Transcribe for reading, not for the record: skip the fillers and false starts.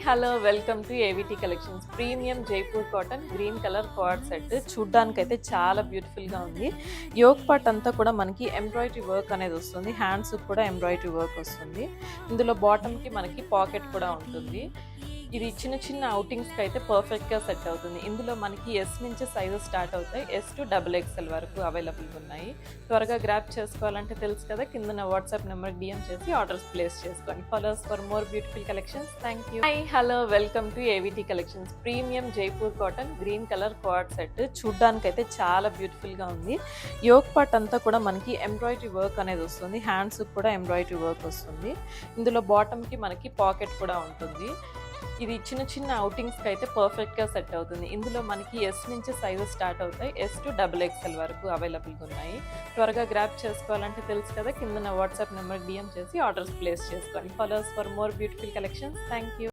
Hello welcome to ఏవిటీ collections. Premium Jaipur cotton green colour quad set చూడ్డానికి అయితే చాలా beautiful గా ఉంది. యోక్ పార్ట్ అంతా కూడా మనకి ఎంబ్రాయిడరీ వర్క్ అనేది వస్తుంది. హ్యాండ్స్ కూడా ఎంబ్రాయిడరీ వర్క్ వస్తుంది. ఇందులో బాటమ్ కి మనకి పాకెట్ కూడా ఉంటుంది. ఇది చిన్న చిన్న అవుటింగ్స్ కి అయితే పర్ఫెక్ట్ గా సెట్ అవుతుంది. ఇందులో మనకి ఎస్ నుంచి సైజెస్ స్టార్ట్ అవుతాయి. ఎస్ టు XXL వరకు అవైలబుల్ ఉన్నాయి. త్వరగా గ్రాప్ చేసుకోవాలంటే తెలుసు కదా, కింద నా వాట్సాప్ నెంబర్ DM చేసి ఆర్డర్స్ ప్లేస్ చేసుకోండి. Follows for more beautiful collections. Thank you. Hi hello welcome to ఏవిటీ collections. Premium Jaipur cotton green colour quad set చూడ్డానికి అయితే చాలా బ్యూటిఫుల్ గా ఉంది. యోక్ పార్ట్ అంతా కూడా మనకి ఎంబ్రాయిడరీ వర్క్ అనేది వస్తుంది. హ్యాండ్స్ కూడా ఎంబ్రాయిడరీ వర్క్ వస్తుంది. ఇందులో బాటమ్ కి మనకి పాకెట్ కూడా ఉంటుంది. ఇది చిన్న చిన్న అవుటింగ్స్ కి అయితే పర్ఫెక్ట్ గా సెట్ అవుతుంది. ఇందులో మనకి ఎస్ నుంచి సైజెస్ స్టార్ట్ అవుతాయి. ఎస్ టు XXL వరకు అవైలబుల్ ఉన్నాయి. త్వరగా గ్రాప్ చేసుకోవాలంటే తెలుసు కదా, కింద నా వాట్సాప్ నెంబర్ DM చేసి ఆర్డర్స్ ప్లేస్ చేసుకోండి. Follows for more beautiful collections. Thank you.